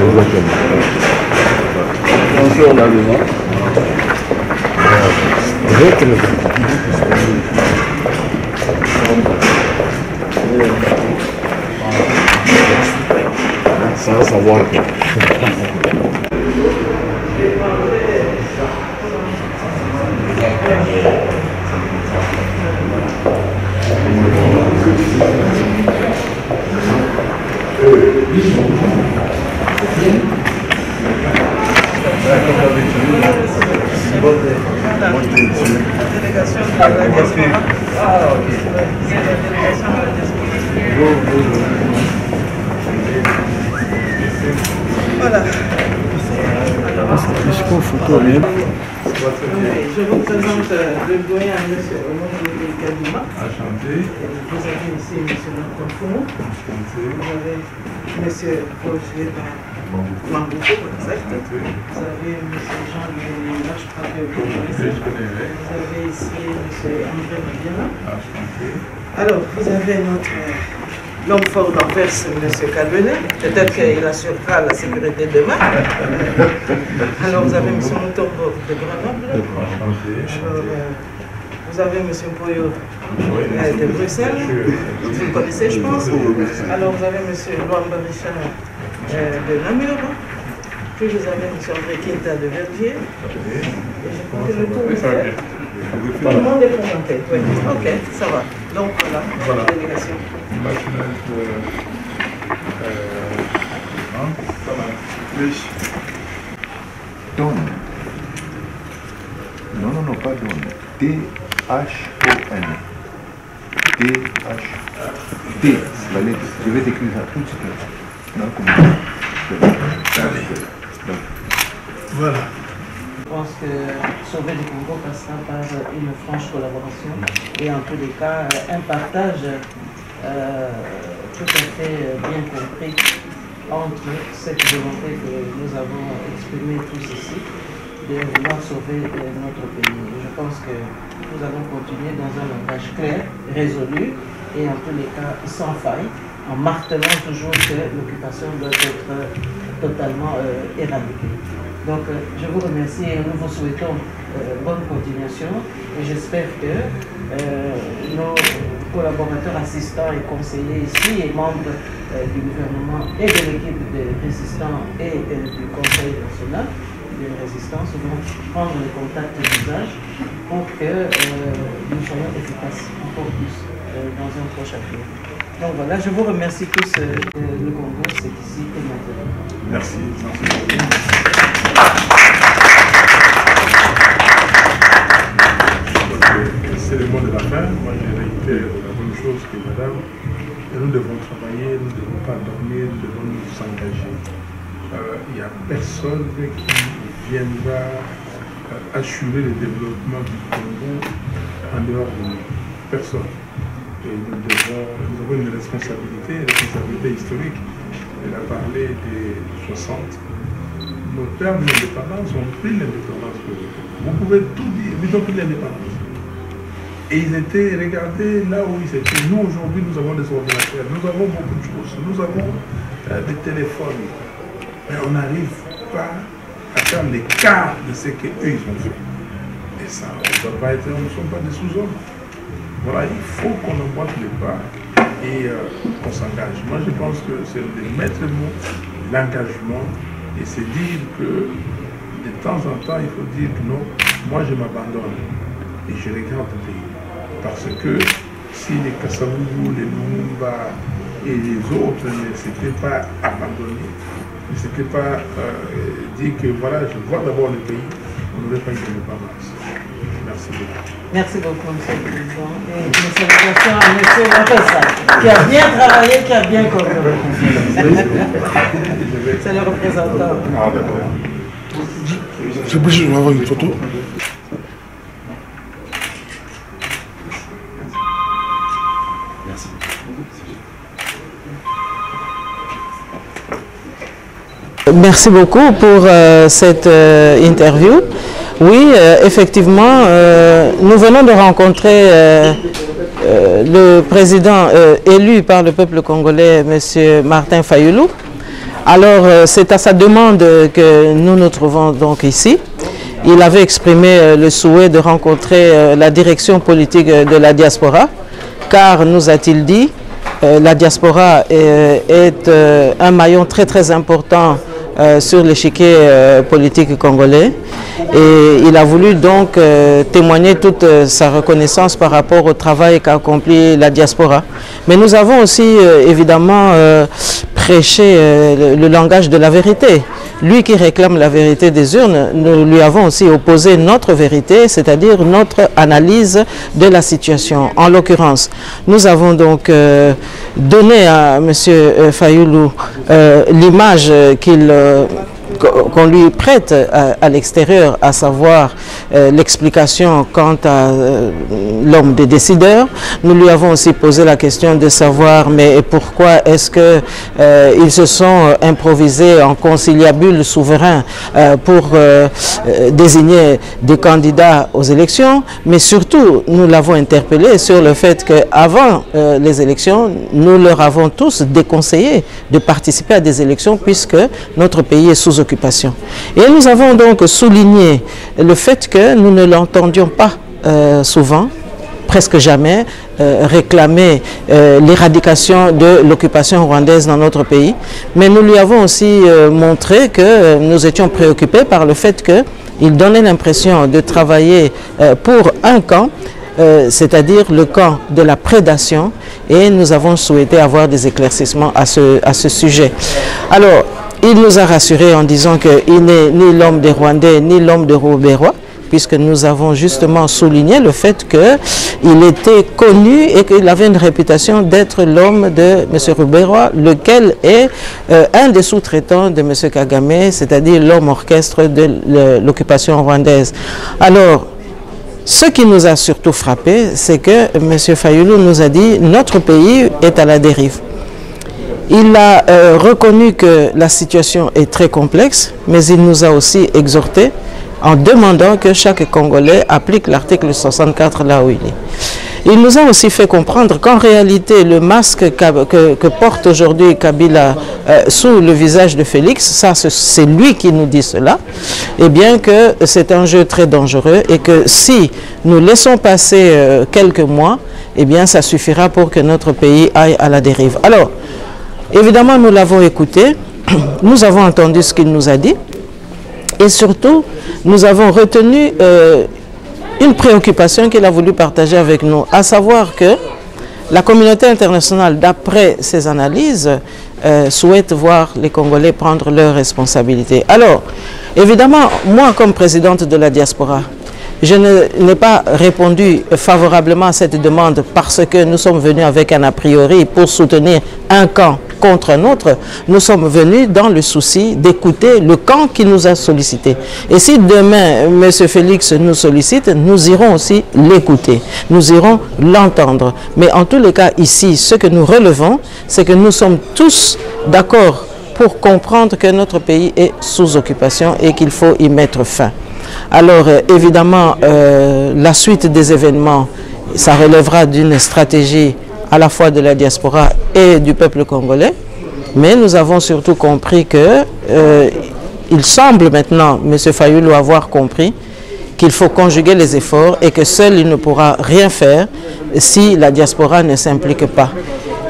Exactement. Bonjour, on a le vent. Sans savoir. Voilà. Je vous présente le doyen M. Omar Kadima. Enchanté. Vous avez ici M. Martin Foumou. Vous avez M. Roger Mamboukou, exact. Vous avez M. Jean-Louis Lach, je crois que vous connaissez. Vous avez ici M. André Madiana. Alors, vous avez notre l'homme fort d'Anvers, M. Calvenet. Peut-être qu'il assurera la sécurité demain. Alors, vous avez M. Moutombo de Grenoble. Alors, vous avez M. Poyo de Bruxelles. Vous le connaissez, je pense. Alors, vous avez M. Luamba Richard de Namur. Puis, vous avez M. André Quinta de Verviers. Et je crois que le tour est fait. Tout le monde est présenté. Oui. Ok, ça va. Donc, voilà. La délégation. Donne. Non, pas donne. D-H-O-N. D-H. D, la lettre. Je vais t'écrire ça tout de suite. Non, voilà. Je pense que Sauver le Congo passera par une franche collaboration et en tous les cas un partage tout à fait bien compris entre cette volonté que nous avons exprimée tous ici de vouloir sauver notre pays. Je pense que nous allons continuer dans un langage clair, résolu et en tous les cas sans faille, en martelant toujours que l'occupation doit être totalement éradiquée. Donc je vous remercie et nous vous souhaitons bonne continuation et j'espère que nos collaborateurs assistants et conseillers ici et membres du gouvernement et de l'équipe de résistants et du Conseil national de résistance vont prendre le contact d'usage pour que nous soyons efficaces encore plus dans un prochain avenir. Donc voilà, je vous remercie tous. Le Congo, c'est ici et maintenant. Merci. C'est le mot de la fin. Moi, j'ai réitéré la bonne chose que madame, et nous devons travailler, nous ne devons pas dormir, nous devons nous engager. Il n'y a personne qui viendra assurer le développement du Congo en dehors de nous. Personne. Et nous avons une responsabilité historique. Elle a parlé des 60. Nos pères de l'indépendance ont pris l'indépendance pour eux. Vous pouvez tout dire, ils ont pris l'indépendance. Et ils étaient, regardez là où ils étaient. Nous aujourd'hui, nous avons des ordinateurs, nous avons beaucoup de choses, nous avons des téléphones. Mais on n'arrive pas à faire l'écart de ce qu'eux ils ont fait. Et ça, on ne doit pas être, nous ne sommes pas des sous-hommes. Voilà, il faut qu'on emboîte les pas et qu'on s'engage. Moi, je pense que c'est le maître mot, l'engagement, et c'est dire que de temps en temps, il faut dire que non, moi je m'abandonne et je regarde le pays. Parce que si les Kassabougou, les Lumumba et les autres ne s'étaient pas abandonnés, ne s'étaient pas dit que voilà, je vois d'abord le pays, on n'aurait pas eu d'indépendance. Merci beaucoup. Merci beaucoup, M. le Président. Et une salutation à M. Lopessa, qui a bien travaillé, qui a bien coopéré. C'est le représentant. Ah, d'accord. C'est possible, je vais avoir une photo. Merci beaucoup pour cette interview. Oui, effectivement, nous venons de rencontrer le président élu par le peuple congolais, M. Martin Fayoulou. Alors, c'est à sa demande que nous nous trouvons donc ici. Il avait exprimé le souhait de rencontrer la direction politique de la diaspora, car, nous a-t-il dit, la diaspora est un maillon très très important sur l'échiquier politique congolais, et il a voulu donc témoigner toute sa reconnaissance par rapport au travail qu'a accompli la diaspora. Mais nous avons aussi évidemment prêché le langage de la vérité. Lui qui réclame la vérité des urnes, nous lui avons aussi opposé notre vérité, c'est-à-dire notre analyse de la situation. En l'occurrence, nous avons donc donné à M. Fayulu l'image qu'on lui prête à l'extérieur, à savoir l'explication quant à l'homme des décideurs. Nous lui avons aussi posé la question de savoir mais pourquoi est-ce que ils se sont improvisés en conciliabule souverain pour désigner des candidats aux élections, mais surtout nous l'avons interpellé sur le fait qu'avant les élections, nous leur avons tous déconseillé de participer à des élections puisque notre pays est sous occupation. Et nous avons donc souligné le fait que nous ne l'entendions pas souvent, presque jamais, réclamer l'éradication de l'occupation rwandaise dans notre pays. Mais nous lui avons aussi montré que nous étions préoccupés par le fait qu'il donnait l'impression de travailler pour un camp, c'est-à-dire le camp de la prédation, et nous avons souhaité avoir des éclaircissements à ce sujet. Alors, il nous a rassurés en disant qu'il n'est ni l'homme des Rwandais, ni l'homme de Robérois, puisque nous avons justement souligné le fait qu'il était connu et qu'il avait une réputation d'être l'homme de M. Robérois, lequel est un des sous-traitants de M. Kagame, c'est-à-dire l'homme orchestre de l'occupation rwandaise. Alors, ce qui nous a surtout frappé, c'est que M. Fayulu nous a dit « Notre pays est à la dérive ». Il a reconnu que la situation est très complexe, mais il nous a aussi exhorté en demandant que chaque Congolais applique l'article 64 là où il est. Il nous a aussi fait comprendre qu'en réalité, le masque que porte aujourd'hui Kabila sous le visage de Félix, ça c'est lui qui nous dit cela, et bien que c'est un jeu très dangereux et que si nous laissons passer quelques mois, eh bien ça suffira pour que notre pays aille à la dérive. Alors, évidemment, nous l'avons écouté, nous avons entendu ce qu'il nous a dit et surtout, nous avons retenu une préoccupation qu'il a voulu partager avec nous, à savoir que la communauté internationale, d'après ses analyses, souhaite voir les Congolais prendre leurs responsabilités. Alors, évidemment, moi comme présidente de la diaspora, je n'ai pas répondu favorablement à cette demande parce que nous sommes venus avec un a priori pour soutenir un camp contre un autre. Nous sommes venus dans le souci d'écouter le camp qui nous a sollicité. Et si demain, M. Félix nous sollicite, nous irons aussi l'écouter. Nous irons l'entendre. Mais en tous les cas, ici, ce que nous relevons, c'est que nous sommes tous d'accord pour comprendre que notre pays est sous occupation et qu'il faut y mettre fin. Alors, évidemment, la suite des événements, ça relèvera d'une stratégie à la fois de la diaspora et du peuple congolais. Mais nous avons surtout compris que, il semble maintenant, M. Fayulu avoir compris qu'il faut conjuguer les efforts et que seul il ne pourra rien faire si la diaspora ne s'implique pas.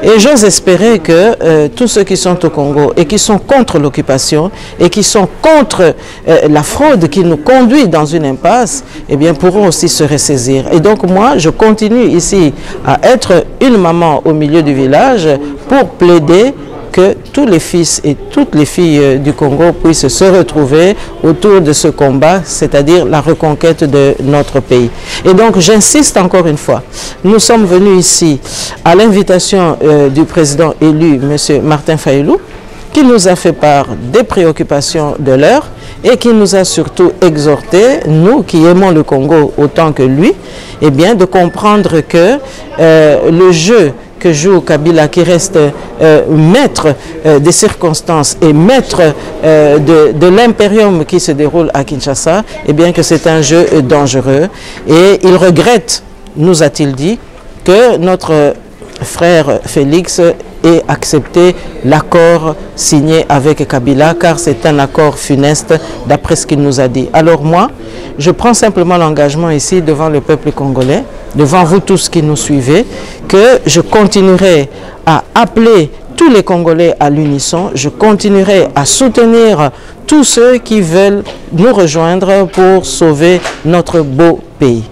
Et j'ose espérer que tous ceux qui sont au Congo et qui sont contre l'occupation et qui sont contre la fraude qui nous conduit dans une impasse, eh bien, pourront aussi se ressaisir. Et donc moi, je continue ici à être une maman au milieu du village pour plaider que tous les fils et toutes les filles du Congo puissent se retrouver autour de ce combat, c'est-à-dire la reconquête de notre pays. Et donc j'insiste encore une fois, nous sommes venus ici à l'invitation du président élu, M. Martin Fayulu, qui nous a fait part des préoccupations de l'heure et qui nous a surtout exhorté, nous qui aimons le Congo autant que lui, eh bien de comprendre que le jeu que joue Kabila, qui reste maître des circonstances et maître de l'impérium qui se déroule à Kinshasa, eh bien que c'est un jeu dangereux. Et il regrette, nous a-t-il dit, que notre frère Félix et accepter l'accord signé avec Kabila, car c'est un accord funeste d'après ce qu'il nous a dit. Alors moi, je prends simplement l'engagement ici devant le peuple congolais, devant vous tous qui nous suivez, que je continuerai à appeler tous les Congolais à l'unisson, je continuerai à soutenir tous ceux qui veulent nous rejoindre pour sauver notre beau pays.